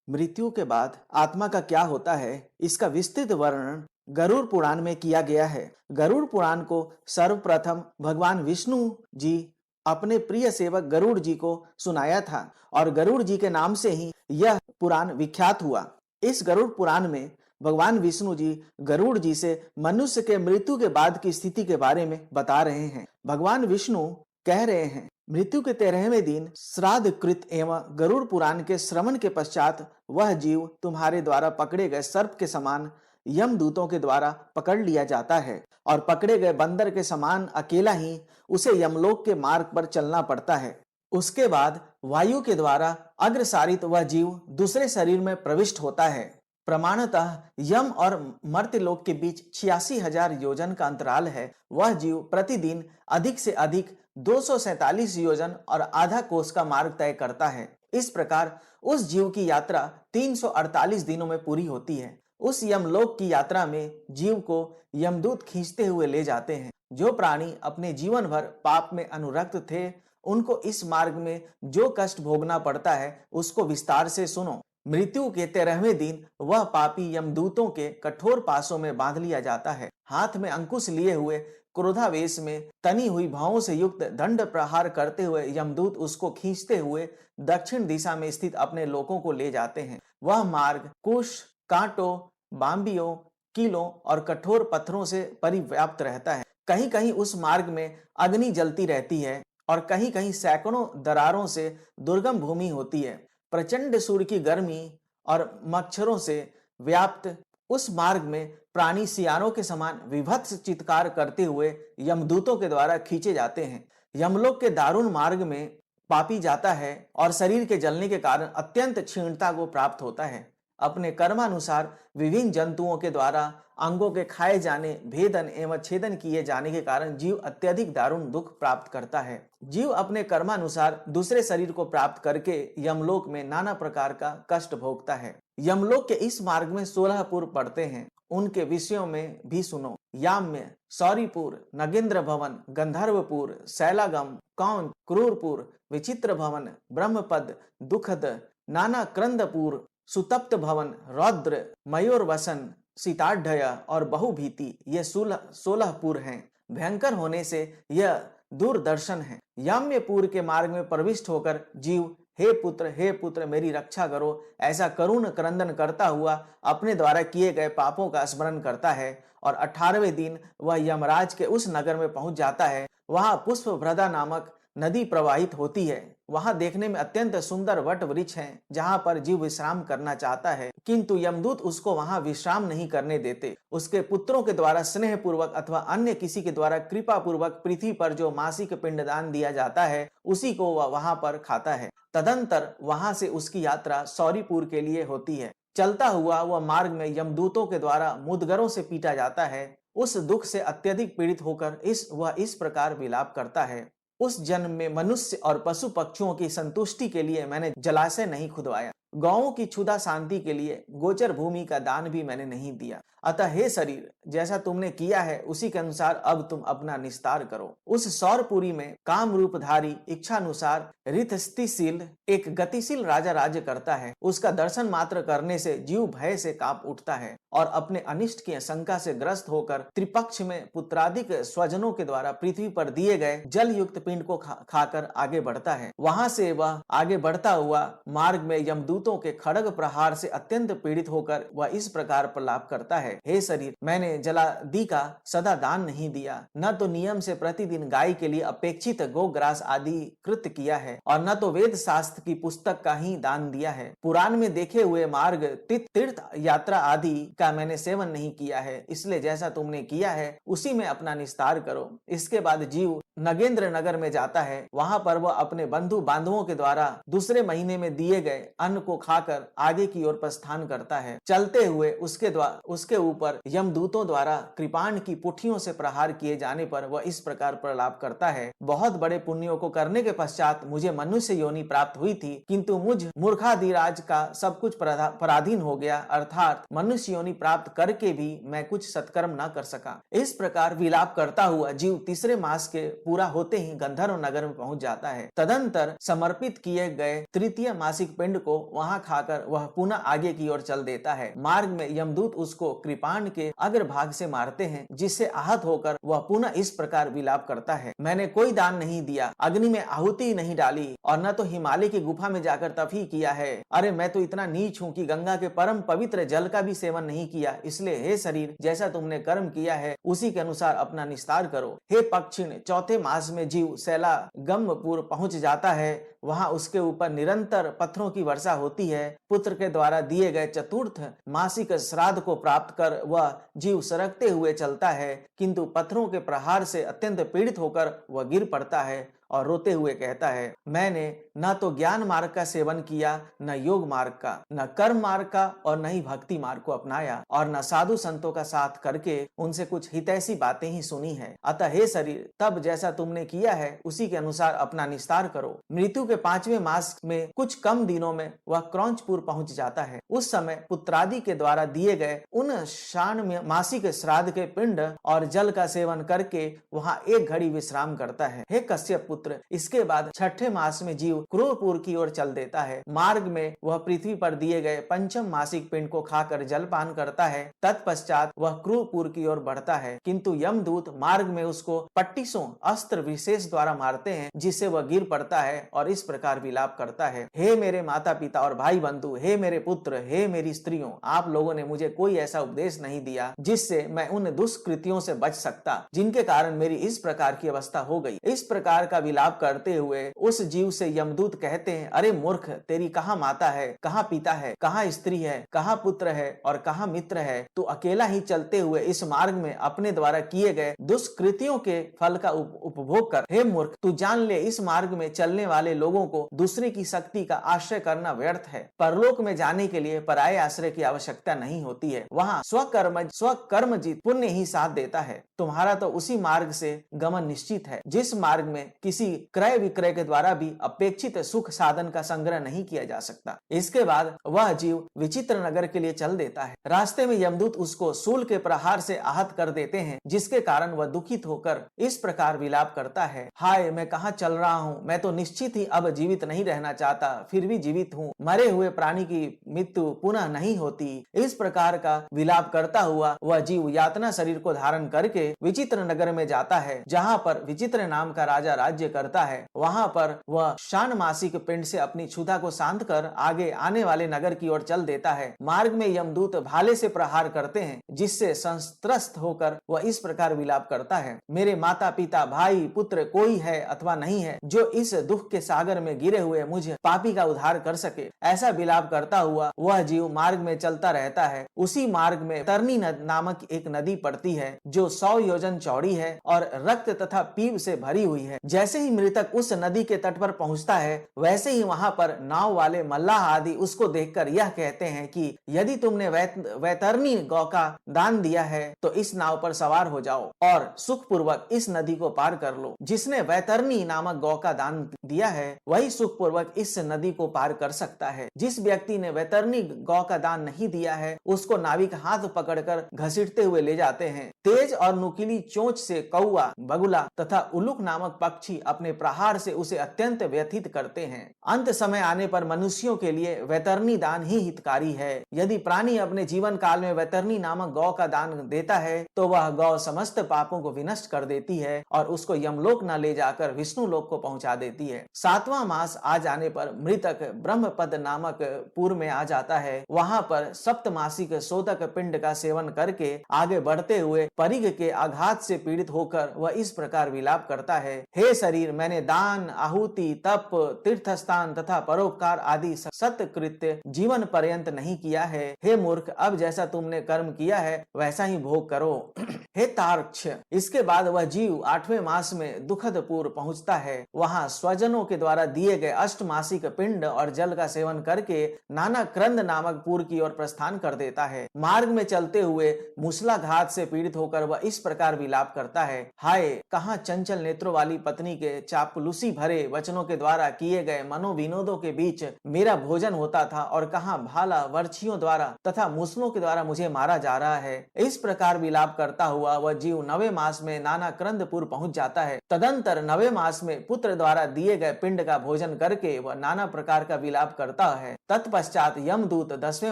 मृत्यु के बाद आत्मा का क्या होता है, इसका विस्तृत वर्णन गरुड़ पुराण में किया गया है। गरुड़ पुराण को सर्वप्रथम भगवान विष्णु जी अपने प्रिय सेवक गरुड़ जी को सुनाया था और गरुड़ जी के नाम से ही यह पुराण विख्यात हुआ। इस गरुड़ पुराण में भगवान विष्णु जी गरुड़ जी से मनुष्य के मृत्यु के बाद की स्थिति के बारे में बता रहे हैं। भगवान विष्णु कह रहे हैं, मृत्यु के 13वें दिन श्राद्ध कृत एवं गरुड़ पुराण के श्रवण के पश्चात वह जीव तुम्हारे द्वारा पकड़े गए सर्प के समान यमदूतों के द्वारा पकड़ लिया जाता है और पकड़े गए बंदर के समान अकेला ही उसे यमलोक के मार्ग पर चलना पड़ता है। उसके बाद वायु के द्वारा अग्रसारित वह जीव दूसरे शरीर में प्रविष्ट होता है। प्रमाणतः यम और मर्त्यलोक के बीच 86,000 योजन का अंतराल है। वह जीव प्रतिदिन अधिक से अधिक 247 योजन और आधा कोस का मार्ग तय करता है। इस प्रकार उस जीव की यात्रा 348 दिनों में पूरी होती है। उस यमलोक की यात्रा में जीव को यमदूत खींचते हुए ले जाते हैं। जो प्राणी अपने जीवन भर पाप में अनुरक्त थे, उनको इस मार्ग में जो कष्ट भोगना पड़ता है उसको विस्तार से सुनो। मृत्यु के 13वें दिन वह पापी यमदूतों के कठोर पासों में बांध लिया जाता है। हाथ में अंकुश लिए हुए क्रोधावेश में तनी हुई भावों से युक्त दंड प्रहार करते हुए यमदूत उसको खींचते हुए दक्षिण दिशा में स्थित अपने लोकों को ले जाते हैं। वह मार्ग कुश, कांटों, बांबियों, कीलों और कठोर पत्थरों से परिव्याप्त रहता है। कहीं कहीं उस मार्ग में अग्नि जलती रहती है और कहीं कहीं सैकड़ों दरारों से दुर्गम भूमि होती है। प्रचंड सूर्य की गर्मी और मच्छरों से व्याप्त उस मार्ग में प्राणी सियारों के समान विभत्स चित्कार करते हुए यमदूतों के द्वारा खींचे जाते हैं। यमलोक के दारुण मार्ग में पापी जाता है और शरीर के जलने के कारण अत्यंत क्षीणता को प्राप्त होता है। अपने कर्मानुसार विभिन्न जंतुओं के द्वारा अंगों के खाए जाने, भेदन एवं छेदन किए जाने के कारण जीव अत्यधिक दारुण दुख प्राप्त करता है। जीव अपने कर्मानुसार दूसरे शरीर को प्राप्त करके यमलोक में नाना प्रकार का कष्ट भोगता है। यमलोक के इस मार्ग में 16 पुर पड़ते हैं। उनके विषयों में भी सुनो। याम्य, सौरीपुर, नगेंद्र भवन, गंधर्वपुर, शैलागम, कौन, क्रूरपुर, विचित्र भवन, ब्रह्मपद, दुखद, नाना क्रंदपुर, सुतप्त भवन, रौद्र, मयूर वसन, सीताढ़य और बहुभीति, ये 16 पुर हैं। भयंकर होने से यह दूरदर्शन है। याम्यपुर के मार्ग में प्रविष्ट होकर जीव हे पुत्र मेरी रक्षा करो ऐसा करुण क्रंदन करता हुआ अपने द्वारा किए गए पापों का स्मरण करता है और 18वें दिन वह यमराज के उस नगर में पहुंच जाता है। वहां पुष्पभ्रदा नामक नदी प्रवाहित होती है। वहां देखने में अत्यंत सुंदर वट वृक्ष हैं, जहां पर जीव विश्राम करना चाहता है, किंतु यमदूत उसको वहां विश्राम नहीं करने देते। उसके पुत्रों के द्वारा स्नेह पूर्वक अथवा अन्य किसी के द्वारा कृपा पूर्वक पृथ्वी पर जो मासिक पिंडदान दिया जाता है, उसी को वह वहां पर खाता है। तदंतर वहां से उसकी यात्रा सौरीपुर के लिए होती है। चलता हुआ वह मार्ग में यमदूतों के द्वारा मुदगरों से पीटा जाता है। उस दुख से अत्यधिक पीड़ित होकर वह इस प्रकार विलाप करता है, उस जन्म में मनुष्य और पशु पक्षियों की संतुष्टि के लिए मैंने जलाशय नहीं खुदवाया, गांवों की क्षुधा शांति के लिए गोचर भूमि का दान भी मैंने नहीं दिया। अतः हे शरीर, जैसा तुमने किया है उसी के अनुसार अब तुम अपना निस्तार करो। उस सौरपुरी में काम रूपधारी इच्छानुसार रितस्तिशील एक गतिशील राजा राज्य करता है। उसका दर्शन मात्र करने से जीव भय से कांप उठता है और अपने अनिष्ट की शंका से ग्रस्त होकर त्रिपक्ष में पुत्रादिक स्वजनों के द्वारा पृथ्वी पर दिए गए जल युक्त पिंड को खाकर आगे बढ़ता है। वहां से वह आगे बढ़ता हुआ मार्ग में यमदूतों के खड़ग प्रहार से अत्यंत पीड़ित होकर वह इस प्रकार प्रलाप करता है, हे शरीर, मैंने जलादि का सदा दान नहीं दिया, न तो नियम से प्रतिदिन गाय के लिए अपेक्षित गोग्रास आदि कृत किया है और न तो वेद शास्त्र की पुस्तक का ही दान दिया है। पुराण में देखे हुए मार्ग, तीर्थ यात्रा आदि का मैंने सेवन नहीं किया है, इसलिए जैसा तुमने किया है उसी में अपना निस्तार करो। इसके बाद जीव नगेंद्र नगर में जाता है। वहां पर वह अपने बंधु बांधवों के द्वारा दूसरे महीने में दिए गए अन्न को खाकर आगे की ओर प्रस्थान करता है। चलते हुए उसके उसके ऊपर यमदूतों द्वारा कृपाण की पुठियों से प्रहार किए जाने पर वह इस प्रकार प्रलाप करता है, बहुत बड़े पुण्यों को करने के पश्चात मुझे मनुष्य योनि प्राप्त हुई थी, किंतु मुझ मूर्खाधिराज का सब कुछ पराधीन हो गया, अर्थात मनुष्य योनि प्राप्त करके भी मैं कुछ सत्कर्म न कर सका। इस प्रकार विलाप करता हुआ जीव तीसरे मास के पूरा होते ही गंधर्व नगर में पहुंच जाता है। तदंतर समर्पित किए गए तृतीय मासिक पिंड को वहां खाकर वह पुनः आगे की ओर चल देता है। मार्ग में यमदूत उसको कृपाण के अग्रभाग से मारते हैं, जिससे आहत होकर वह पुनः इस प्रकार विलाप करता है, मैंने कोई दान नहीं दिया, अग्नि में आहुति नहीं डाली और न तो हिमालय की गुफा में जाकर तप ही किया है। अरे मैं तो इतना नीच हूँ कि गंगा के परम पवित्र जल का भी सेवन नहीं किया। इसलिए हे शरीर, जैसा तुमने कर्म किया है उसी के अनुसार अपना निस्तार करो। हे पक्षिण, चौथे मास में जीव सैलागमपुर पहुंच जाता है। वहां उसके ऊपर निरंतर पत्थरों की वर्षा होती है। पुत्र के द्वारा दिए गए चतुर्थ मासिक श्राद्ध को प्राप्त कर वह जीव सरकते हुए चलता है, किंतु पत्थरों के प्रहार से अत्यंत पीड़ित होकर वह गिर पड़ता है और रोते हुए कहता है, मैंने न तो ज्ञान मार्ग का सेवन किया, न योग मार्ग का, न कर्म मार्ग का और न ही भक्ति मार्ग को अपनाया, और न साधु संतों का साथ करके उनसे कुछ हितैषी बातें ही सुनी है। अतः हे शरीर, तब जैसा तुमने किया है उसी के अनुसार अपना निस्तार करो। मृत्यु के 5वें मास में कुछ कम दिनों में वह क्रौंचपुर पहुंच जाता है। उस समय पुत्रादि के द्वारा दिए गए उन शान मासिक श्राद्ध के पिंड और जल का सेवन करके वहां एक घड़ी विश्राम करता है। हे कश्यप पुत्र, इसके बाद 6ठे मास में जीव क्रूरपुर की ओर चल देता है। मार्ग में वह पृथ्वी पर दिए गए 5म मासिक पिंड को खाकर जलपान करता है। तत्पश्चात वह क्रूरपुर की ओर बढ़ता है, किंतु यमदूत मार्ग में उसको पट्टिसों अस्त्र विशेष द्वारा मारते हैं, जिससे वह गिर पड़ता है और इस प्रकार विलाप करता है, हे मेरे माता पिता और भाई बंधु, हे मेरे पुत्र, हे मेरी स्त्रियों, आप लोगों ने मुझे कोई ऐसा उपदेश नहीं दिया जिससे मैं उन दुष्कृतियों से बच सकता जिनके कारण मेरी इस प्रकार की अवस्था हो गई। इस प्रकार का विलाप करते हुए उस जीव से यमदूत कहते हैं, अरे मूर्ख, तेरी कहाँ माता है, कहाँ पिता है, कहाँ स्त्री है, कहाँ पुत्र है और कहाँ मित्र है। तू अकेला ही चलते हुए इस मार्ग में अपने द्वारा किए गए दुष्कृतियों के फल का उपभोग कर। हे मूर्ख, तू जान ले, इस मार्ग में चलने वाले लोगों को दूसरे की शक्ति का आश्रय करना व्यर्थ है। परलोक में जाने के लिए पराये आश्रय की आवश्यकता नहीं होती है। वहाँ स्वकर्मजित पुण्य ही साथ देता है। तुम्हारा तो उसी मार्ग से गमन निश्चित है जिस मार्ग में किसी क्रय विक्रय के द्वारा भी अपेक्षित सुख साधन का संग्रह नहीं किया जा सकता। इसके बाद वह जीव विचित्र नगर के लिए चल देता है। रास्ते में यमदूत उसको शूल के प्रहार से आहत कर देते हैं, जिसके कारण वह दुखित होकर इस प्रकार विलाप करता है, हाय मैं कहाँ चल रहा हूँ, मैं तो निश्चित ही अब जीवित नहीं रहना चाहता, फिर भी जीवित हूँ, मरे हुए प्राणी की मृत्यु पुनः नहीं होती। इस प्रकार का विलाप करता हुआ वह जीव यातना शरीर को धारण करके विचित्र नगर में जाता है, जहाँ पर विचित्र नाम का राजा राज्य करता है। वहां पर वह शान मासिक पिंड से अपनी क्षुधा को शांत कर आगे आने वाले नगर की ओर चल देता है। मार्ग में यमदूत भाले से प्रहार करते हैं, जिससे संत्रस्त होकर वह इस प्रकार विलाप करता है, मेरे माता पिता भाई पुत्र कोई है अथवा नहीं है जो इस दुख के सागर में गिरे हुए मुझे पापी का उद्धार कर सके। ऐसा विलाप करता हुआ वह जीव मार्ग में चलता रहता है। उसी मार्ग में तरनी नामक एक नदी पड़ती है, जो 100 योजन चौड़ी है और रक्त तथा पीप से भरी हुई है। जैसे ही मृतक उस नदी के तट पर पहुंचता है, वैसे ही वहां पर नाव वाले मल्लाह आदि उसको देखकर यह कहते हैं कि यदि तुमने वैतरणी गौ का दान दिया है तो इस नाव पर सवार हो जाओ और सुखपूर्वक इस नदी को पार कर लो। जिसने वैतरणी नामक गौ का दान दिया है वही सुखपूर्वक इस नदी को पार कर सकता है। जिस व्यक्ति ने वैतरणी गौ का दान नहीं दिया है उसको नाविक हाथ पकड़कर घसीटते हुए ले जाते हैं। तेज और नुकीली चोंच से कौआ, बगुला तथा उल्लुक नामक पक्षी अपने प्रहार से उसे अत्यंत व्यथित करते हैं। अंत समय आने पर मनुष्यों के लिए वैतरणी दान ही हितकारी है। यदि प्राणी अपने जीवन काल में वैतरणी नामक गौ का दान देता है तो वह गौ समस्त पापों को विनष्ट कर देती है और उसको यमलोक न ले जाकर विष्णु लोक को पहुंचा देती है। 7वां मास आ जाने पर मृतक ब्रह्मपद नामक पुर में आ जाता है। वहां पर सप्तमासिक शोधक पिंड का सेवन करके आगे बढ़ते हुए परिग के आघात से पीड़ित होकर वह इस प्रकार विलाप करता है, हे शरीर, मैंने दान, आहुति, तप, तीर्थ स्थान तथा परोपकार आदि सत्कृत्य जीवन पर्यंत नहीं किया है। हे मूर्ख, अब जैसा तुमने कर्म किया है वैसा ही भोग करो। हे तार्क्ष। इसके बाद वह जीव 8वें मास में दुखदपुर पहुंचता है। वहां स्वजनों के द्वारा दिए गए अष्टमासिक पिंड और जल का सेवन करके नाना क्रंद नामक पुर की ओर प्रस्थान कर देता है। मार्ग में चलते हुए मूसलाघात से पीड़ित होकर वह इस प्रकार विलाप करता है, हाय कहाँ चंचल नेत्रों वाली पत्नी के चापलूसी भरे वचनों के द्वारा किए गए मनोविनोदों के बीच मेरा भोजन होता था, और कहाँ भाला वर्षियों द्वारा तथा मूसलों के द्वारा मुझे मारा जा रहा है। इस प्रकार विलाप करता हुआ वह जीव 9वें मास में नाना क्रंदपुर पहुंच जाता है। तदंतर 9वें मास में पुत्र द्वारा दिए गए पिंड का भोजन करके वह नाना प्रकार का विलाप करता है। तत्पश्चात यमदूत 10वें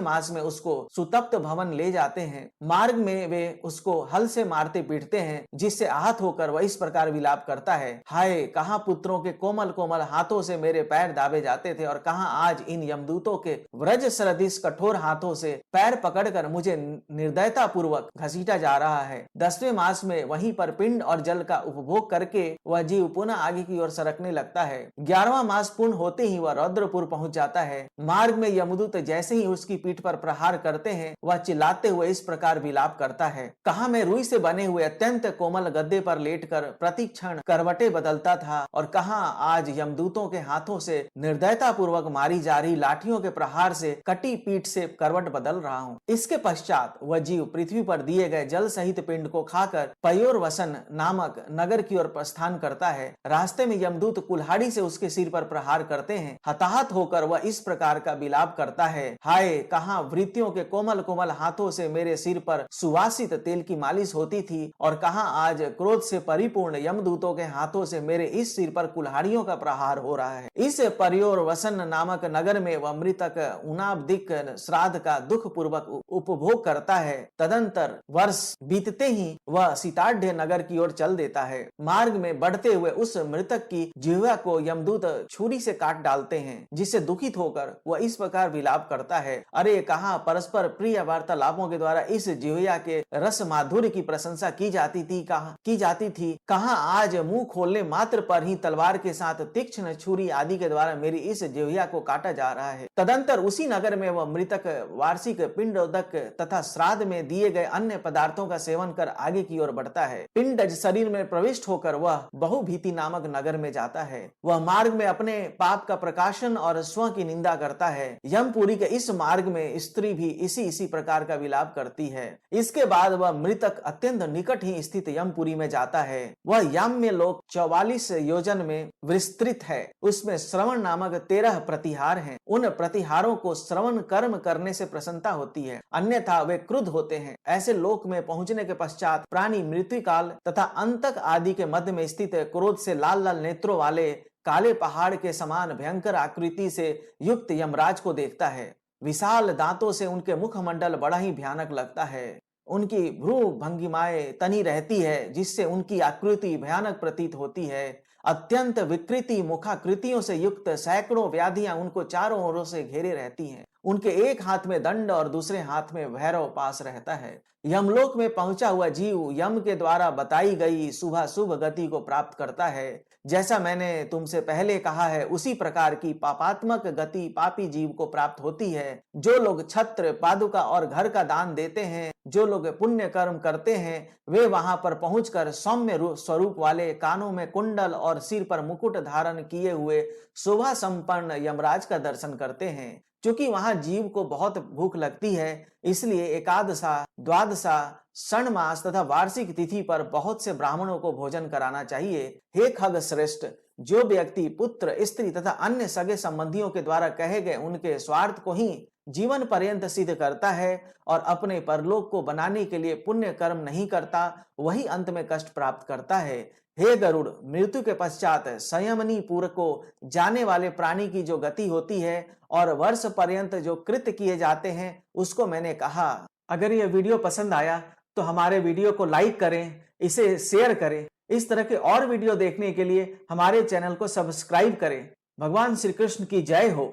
मास में उसको सुतप्त भवन ले जाते हैं। मार्ग में वे उसको हल से मारते पीटते हैं, जिससे आहत होकर वह इस प्रकार विलाप करता है, हाय कहाँ पुत्रों के कोमल कोमल हाथों से मेरे पैर दाबे जाते थे, और कहाँ आज इन यमदूतों के व्रज सदृश कठोर हाथों से पैर पकड़कर मुझे निर्दयता पूर्वक घसीटा जा रहा है। 10वें मास में वहीं पर पिंड और जल का उपभोग करके वह जीव पुनः आगे की ओर सरकने लगता है। 11वां मास पूर्ण होते ही वह रौद्रपुर पहुंच जाता है। मार्ग में यमदूत जैसे ही उसकी पीठ पर प्रहार करते हैं, वह चिल्लाते हुए इस प्रकार विलाप करता है, कहाँ मैं रुई से बने हुए अत्यंत कोमल गद्दे पर लेटकर प्रतिक्षण करवटें बदलता था, और कहाँ आज यमदूतों के हाथों से निर्दयता पूर्वक मारी जा रही लाठियों के प्रहार से कटी पीठ से करवट बदल रहा हूँ। इसके पश्चात वह जीव पृथ्वी पर दिए गए जल सहित पिंड को खाकर पयोरवसन नामक नगर की ओर प्रस्थान करता है। रास्ते में यमदूत कुल्हाड़ी से उसके सिर पर प्रहार करते हैं। हताहत होकर वह इस प्रकार का विलाप करता है, हाय कहाँ वृत्तियों के कोमल कोमल हाथों से मेरे सिर पर सुवासित तेल की मालिश होती थी, और कहाँ आज क्रोध से परिपूर्ण यमदूतों के हाथों से मेरे इस सिर पर कुल्हाड़ियों का प्रहार हो रहा है। इस पयोरवसन नामक नगर में वह मृतक उनाब्दिक श्राद्ध का दुख पूर्वक उपभोग करता है। तदंतर वर्ष बीतते ही वह सीताढ़ नगर की ओर चल देता है। मार्ग में बढ़ते हुए उस मृतक की जिह्वा को यमदूत छुरी से काट डालते हैं, जिससे दुखित होकर वह इस प्रकार विलाप करता है, अरे कहाँ परस्पर प्रिय वार्तालापों के द्वारा इस जिह्वा के रस माधुर्य की प्रशंसा की जाती थी, कहाँ आज मुंह खोलने मात्र पर ही तलवार के साथ तीक्ष्ण छुरी आदि के द्वारा मेरी इस जिह्वा को काटा जा रहा है। तदंतर उसी नगर में वह मृतक वार्षिक पिंडोदक तथा श्राद्ध में दिए गए अन्य पदार्थों का सेवन कर आगे की ओर बढ़ता है। पिंडज शरीर में प्रविष्ट होकर वह बहुभीति नामक नगर में जाता है। वह मार्ग में अपने पाप का प्रकाशन और स्व की निंदा करता है। यमपुरी के इस मार्ग में स्त्री भी इसी प्रकार का विलाप करती है। इसके बाद वह मृतक अत्यंत निकट ही स्थित यमपुरी में जाता है। वह याम्य लोक 44 योजन में विस्तृत है। उसमें श्रवण नामक 13 प्रतिहार हैं। उन प्रतिहारों को श्रवण कर्म करने से प्रसन्नता होती है, अन्यथा वे क्रुद्ध होते हैं। ऐसे लोक में पहुंचने के पश्चात प्राणी मृत्यु काल तथा अंतक आदि के मध्य में स्थित क्रोध से लाल लाल नेत्रों वाले काले पहाड़ के समान भयंकर आकृति से युक्त यमराज को देखता है। विशाल दांतों से उनके मुखमंडल बड़ा ही भयानक लगता है। उनकी भ्रू भंगिमाएं तनी रहती है, जिससे उनकी आकृति भयानक प्रतीत होती है। अत्यंत विकृति मुखाकृतियों से युक्त सैकड़ों व्याधियां उनको चारों ओरों से घेरे रहती हैं। उनके एक हाथ में दंड और दूसरे हाथ में भैरव पास रहता है। यमलोक में पहुंचा हुआ जीव यम के द्वारा बताई गई शुभ गति को प्राप्त करता है। जैसा मैंने तुमसे पहले कहा है, उसी प्रकार की पापात्मक गति पापी जीव को प्राप्त होती है। जो लोग छत्र पादुका और घर का दान देते हैं, जो लोग पुण्य कर्म करते हैं, वे वहां पर पहुंचकर सौम्य स्वरूप वाले कानों में कुंडल और सिर पर मुकुट धारण किए हुए शोभा संपन्न यमराज का दर्शन करते हैं। क्योंकि वहां जीव को बहुत भूख लगती है, इसलिए एकादशा, द्वादशा, षणमास तथा वार्षिक तिथि पर बहुत से ब्राह्मणों को भोजन कराना चाहिए। हे खग श्रेष्ठ, जो व्यक्ति पुत्र, स्त्री तथा अन्य सगे संबंधियों के द्वारा कहे गए उनके स्वार्थ को ही जीवन पर्यंत सिद्ध करता है और अपने परलोक को बनाने के लिए पुण्य कर्म नहीं करता, वही अंत में कष्ट प्राप्त करता है। हे गरुड़, मृत्यु के पश्चात संयमनीपुर को जाने वाले प्राणी की जो गति होती है और वर्ष पर्यंत जो कृत्य किए जाते हैं, उसको मैंने कहा। अगर यह वीडियो पसंद आया तो हमारे वीडियो को लाइक करें, इसे शेयर करें। इस तरह के और वीडियो देखने के लिए हमारे चैनल को सब्सक्राइब करें। भगवान श्री कृष्ण की जय हो।